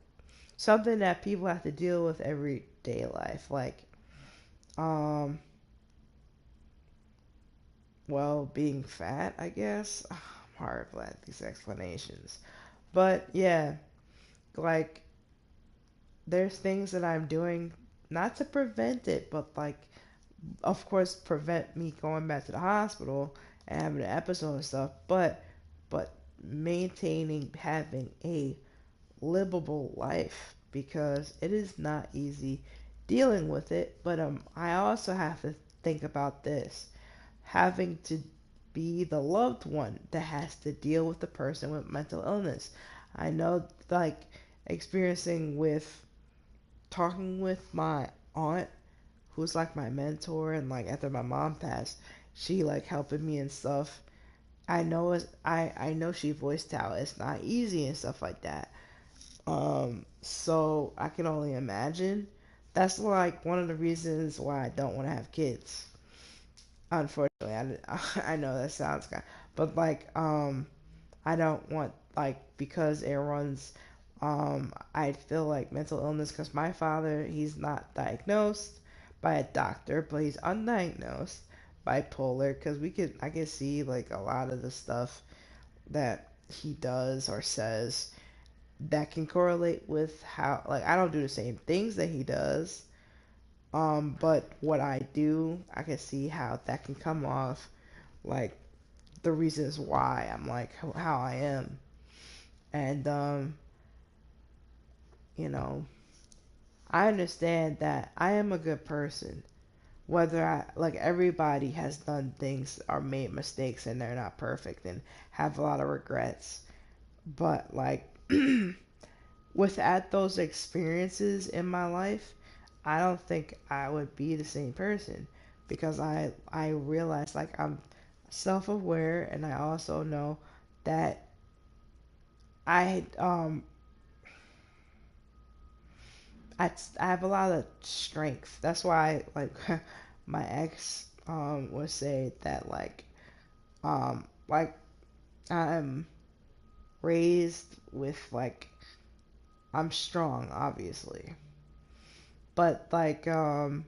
something that people have to deal with everyday life, like um well, being fat, I guess. I'm horrible at these explanations, but yeah, like there's things that I'm doing not to prevent it, but like, of course, prevent me going back to the hospital and having an episode and stuff, but maintaining having a livable life, because it is not easy dealing with it. But I also have to think about this, having to be the loved one that has to deal with the person with mental illness. I know, like, experiencing with talking with my aunt, who's like my mentor, and like after my mom passed, she like helping me and stuff. I know she voiced out it's not easy and stuff like that. So I can only imagine. That's like one of the reasons why I don't want to have kids. Unfortunately, I know that sounds kind, but like I don't want, like, because it runs, I feel like mental illness, because my father, he's not diagnosed by a doctor, but he's undiagnosed bipolar, because I can see like a lot of the stuff that he does or says that can correlate with how, like, I don't do the same things that he does. But what I do, I can see how that can come off, like, the reasons why I'm like how I am. And, you know, I understand that I am a good person. Whether I, like, everybody has done things or made mistakes and they're not perfect and have a lot of regrets. But, like, without those experiences in my life, I don't think I would be the same person because I realize, like, I'm self-aware, and I also know that I I have a lot of strength. That's why, like, my ex would say that, like I'm raised with, like, I'm strong, obviously, but, like, I'm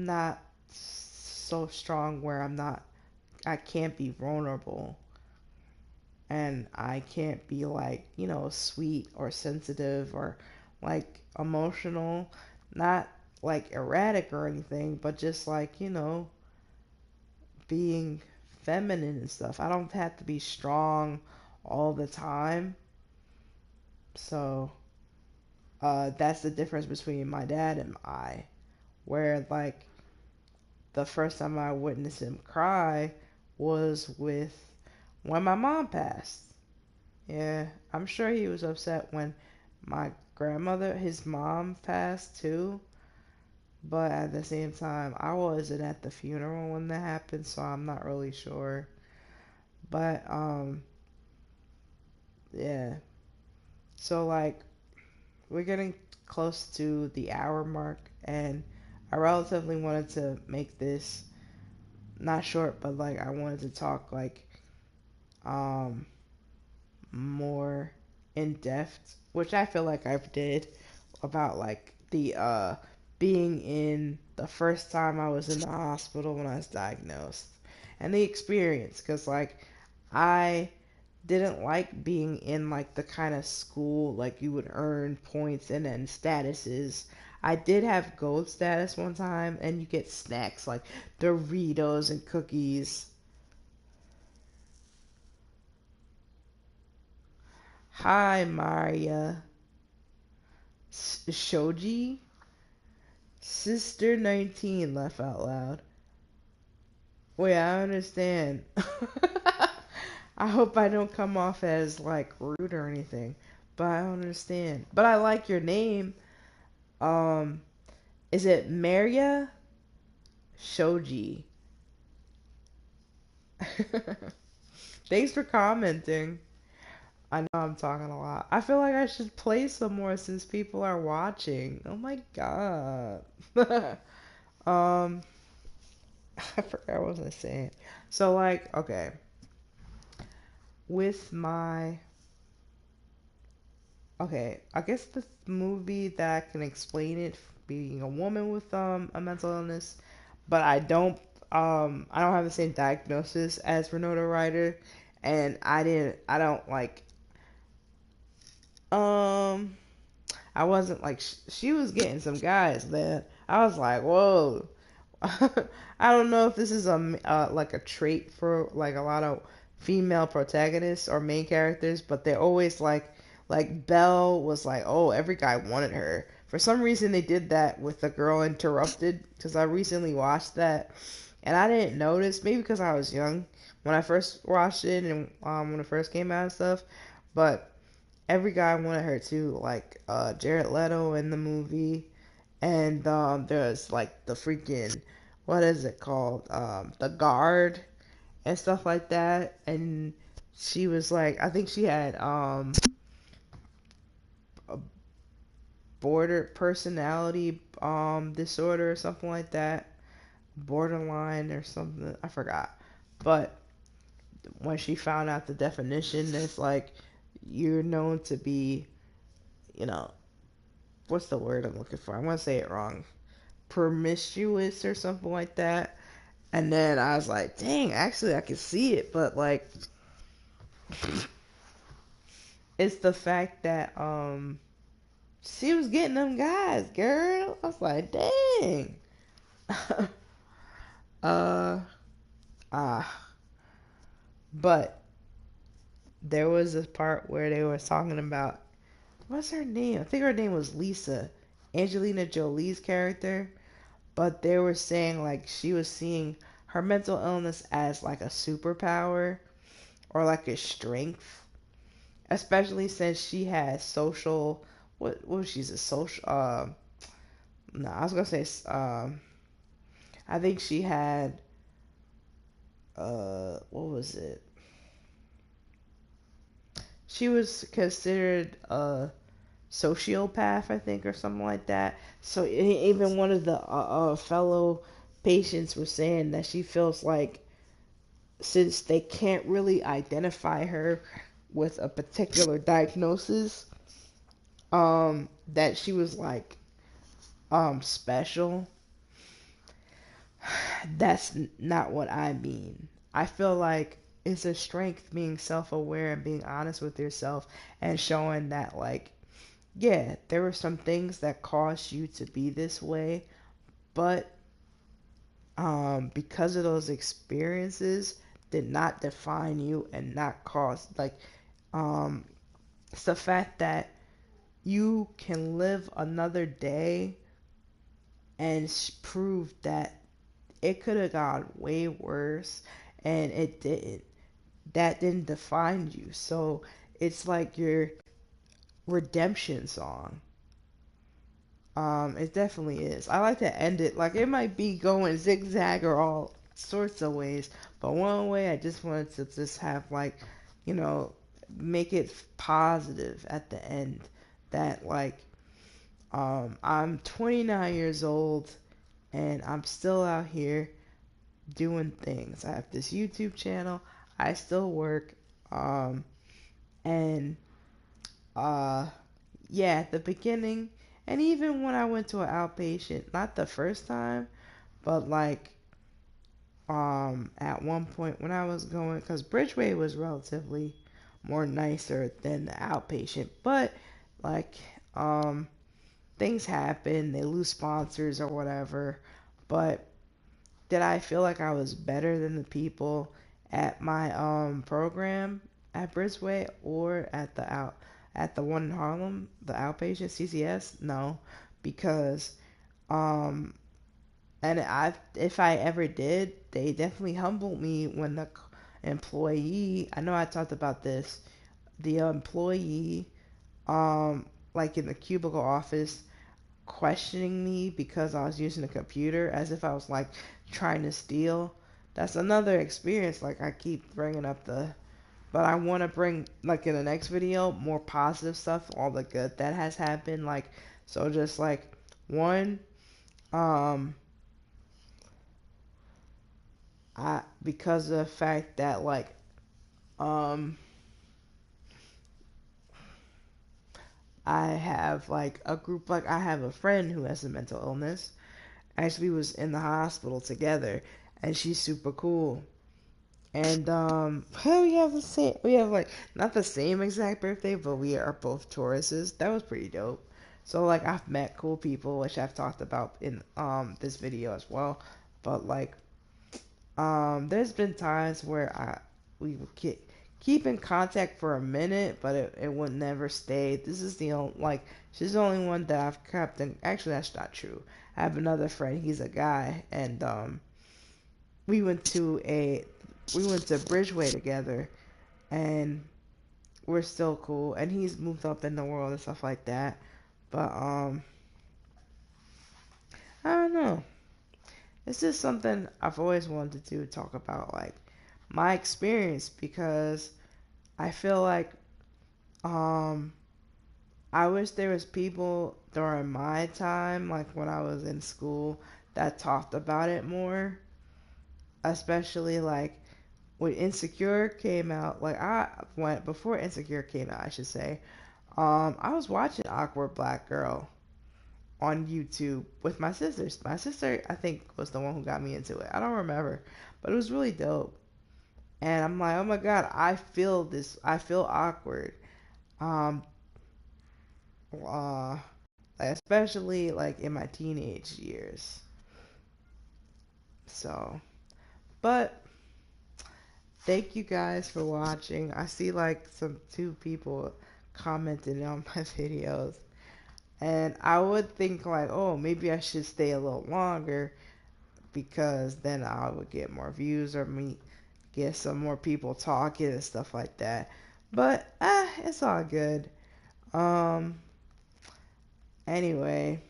not so strong where I can't be vulnerable, and I can't be, like, sweet or sensitive or, like, emotional, not like erratic or anything, but just, like, being feminine and stuff. I don't have to be strong all the time. So, that's the difference between my dad and I, where, like, the first time I witnessed him cry was with when my mom passed. Yeah, I'm sure he was upset when my grandmother, his mom, passed too. But at the same time, I wasn't at the funeral when that happened, so I'm not really sure. But, yeah. So, like, we're getting close to the hour mark, and I relatively wanted to make this not short, but, like, I wanted to talk, like, um, more in depth, which I feel like I've did about, like, the being in the first time I was in the hospital when I was diagnosed and the experience, because, like, I didn't like being in, like, the kind of school like you would earn points and then statuses. I did have gold status one time, and you get snacks like Doritos and cookies. Hi, Maria. Shoji? Sister 19 laugh out loud. Wait, I understand. I hope I don't come off as, like, rude or anything, but I don't understand. But I like your name. Um, is it Maria Shoji? Thanks for commenting. I know I'm talking a lot. I feel like I should play some more since people are watching. Oh my god. um, I forgot what was I saying. So, like, okay, with my okay, I guess the movie that can explain it, being a woman with a mental illness, but I don't have the same diagnosis as Renata Ryder, and I don't like um I wasn't like she was getting some guys, man. I was like, whoa. I don't know if this is like a trait for, like, a lot of female protagonists or main characters, but they're always like Belle was like, oh, every guy wanted her. For some reason, they did that with The Girl Interrupted, because I recently watched that and I didn't notice. Maybe because I was young when I first watched it, and when it first came out and stuff. But every guy wanted her too, like Jared Leto in the movie, and there's, like, the freaking, what is it called, the Guard and stuff like that, and she was like, I think she had a border personality disorder or something like that, borderline or something, I forgot. But when she found out the definition, it's like, you're known to be, you know, what's the word I'm looking for? I want to say it wrong. Promiscuous or something like that. And then I was like, dang, actually I can see it, but like it's the fact that she was getting them guys, girl. I was like, dang. uh but there was this part where they were talking about, what's her name? I think her name was Lisa, Angelina Jolie's character. But they were saying like she was seeing her mental illness as like a superpower or like a strength, especially since she has social. What she's a social. No, I was gonna say. I think she had. What was it? She was considered a sociopath, I think, or something like that. So even one of the fellow patients was saying that she feels like since they can't really identify her with a particular diagnosis, that she was like special. That's not what I mean. I feel like it's a strength being self-aware and being honest with yourself and showing that like, yeah, there were some things that caused you to be this way, but because of those experiences did not define you and not cause like it's the fact that you can live another day and prove that it could have gone way worse and it didn't. That didn't define you. So it's like your redemption song. It definitely is. I like to end it like it might be going zigzag or all sorts of ways, but one way I just wanted to just have like, you know, make it positive at the end. That like, I'm 29 years old and I'm still out here doing things. I have this YouTube channel. I still work. And yeah, at the beginning, and even when I went to an outpatient, not the first time, but like at one point when I was going, because Bridgeway was relatively more nicer than the outpatient, but like things happen, they lose sponsors or whatever. But did I feel like I was better than the people at my program at Bridgeway or at the one in Harlem, the outpatient CCS? No, because um and I if I ever did, they definitely humbled me when the employee, I know I talked about this, the employee like in the cubicle office questioning me because I was using a computer as if I was like trying to steal. That's another experience. Like I keep bringing up but I want to bring like in the next video more positive stuff, all the good that has happened. Like so, just like one, I because of the fact that like um I have like a group, like I have a friend who has a mental illness. Actually was in the hospital together and she's super cool. And we have we have like not the same exact birthday, but we are both Tauruses. That was pretty dope. So like I've met cool people, which I've talked about in this video as well. But like there's been times where we would keep in contact for a minute, but it would never stay. This is the only like she's the only one that I've kept in. Actually, that's not true. I have another friend. He's a guy, and we went to Bridgeway together, and we're still cool. And he's moved up in the world and stuff like that. But I don't know. It's just something I've always wanted to do, talk about like my experience, because I feel like I wish there was people during my time, like when I was in school, that talked about it more. Especially like when Insecure came out, like I went before Insecure came out, I should say. I was watching Awkward Black Girl on YouTube with my sisters. My sister, I think, was the one who got me into it. I don't remember, but it was really dope. And I'm like, oh my god, I feel this. I feel awkward. Um, uh, especially like in my teenage years. So, but thank you guys for watching. I see like some 2 people commenting on my videos. And I would think like, oh, maybe I should stay a little longer because then I would get more views or get some more people talking and stuff like that. But it's all good. Anyway,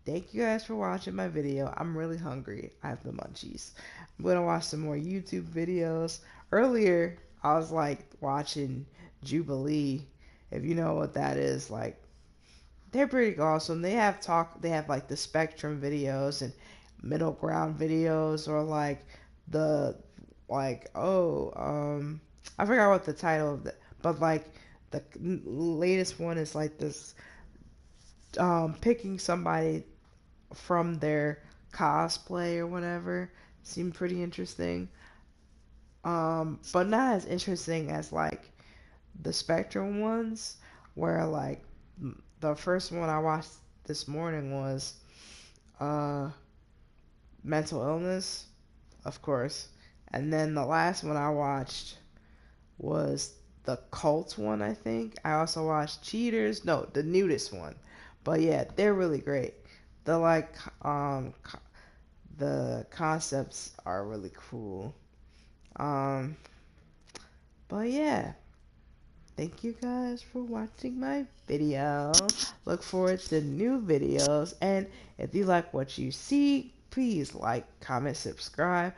thank you guys for watching my video. I'm really hungry. I have the munchies. I'm gonna watch some more YouTube videos. Earlier, I was like watching Jubilee. If you know what that is, like they're pretty awesome. They have like the Spectrum videos and Middle Ground videos, or like the I forgot what the title of but like the latest one is like this picking somebody from their cosplay or whatever. Seemed pretty interesting. But not as interesting as like the Spectrum ones, where like the first one I watched this morning was mental illness, of course, and then the last one I watched was the cult one, I think. I also watched Cheaters, no, the nudist one. But yeah, they're really great. The like the concepts are really cool. But yeah, thank you guys for watching my video. Look forward to new videos, and if you like what you see, please like, comment, subscribe.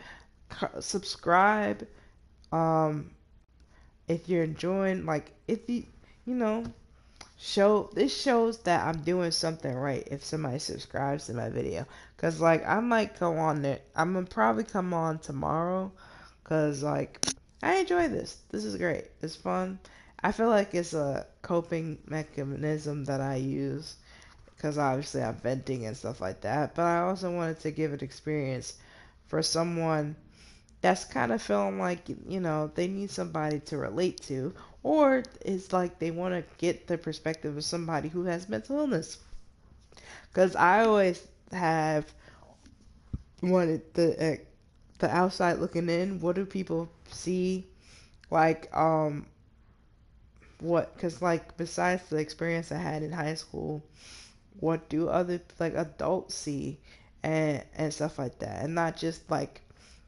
If you're enjoying, like, if you know, shows that I'm doing something right if somebody subscribes to my video. Cause like I might go on there. I'm gonna probably come on tomorrow. Cause like I enjoy this. This is great. It's fun. I feel like it's a coping mechanism that I use. Cause obviously I'm venting and stuff like that. But I also wanted to give an experience for someone that's kind of feeling like, they need somebody to relate to, or it's like they want to get the perspective of somebody who has mental illness. Because I always have wanted the outside looking in. What do people see? Like, because like besides the experience I had in high school, what do other like adults see and stuff like that, and not just like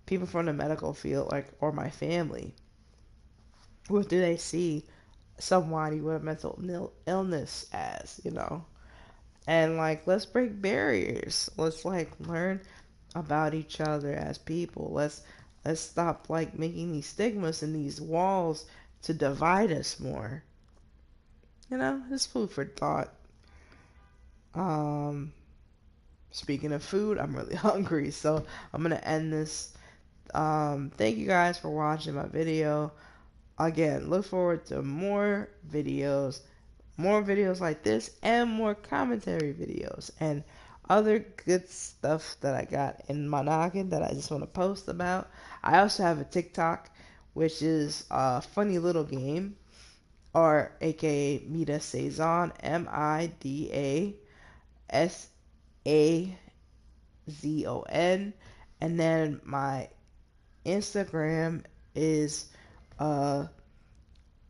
people from the medical field, like, or my family. What do they see somebody with a mental illness as, And like, let's break barriers. Let's like learn about each other as people. Let's stop like making these stigmas and these walls to divide us more. It's food for thought. Speaking of food, I'm really hungry, so I'm gonna end this. Thank you guys for watching my video. Again, look forward to more videos like this, and more commentary videos and other good stuff that I got in my noggin that I just want to post about. I also have a TikTok, which is a funny little game, or aka Mida Sazon, MIDASAZON, and then my Instagram is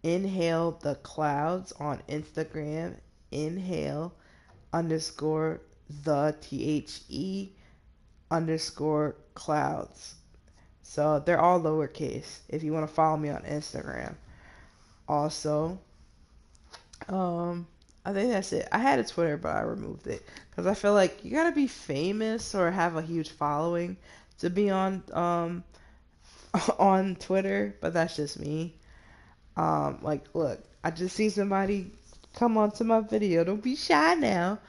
Inhale the Clouds on Instagram. Inhale _ the _clouds. So they're all lowercase if you want to follow me on Instagram. Also, I think that's it. I had a Twitter, but I removed it because I feel like you gotta be famous or have a huge following to be on Twitter, but that's just me. Like, look, I just see somebody come onto my video. Don't be shy now.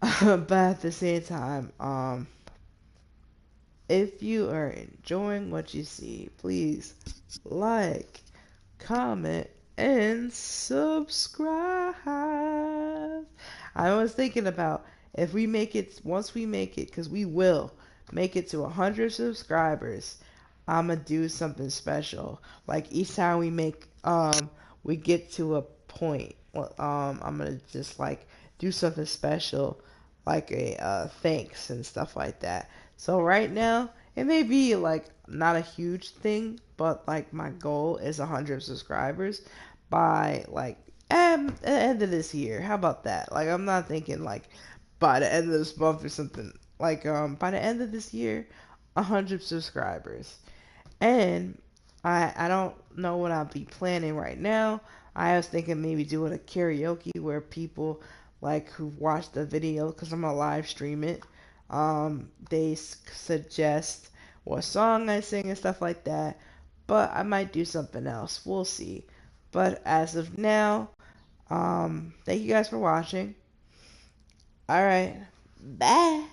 But at the same time, if you are enjoying what you see, please like, comment, and subscribe. I was thinking about if we make it, once we make it, because we will make it to 100 subscribers, I'm gonna do something special. Like each time we get to a point, I'm gonna just like do something special, like a thanks and stuff like that. So right now, it may be like not a huge thing, but like my goal is 100 subscribers by like the end of this year. How about that? Like I'm not thinking like by the end of this month or something. Like by the end of this year, 100 subscribers. And I don't know what I'll be planning right now. I was thinking maybe doing a karaoke where people like who watch the video, because I'm gonna live stream it. They suggest what song I sing and stuff like that. But I might do something else. We'll see. But as of now, thank you guys for watching. All right, bye.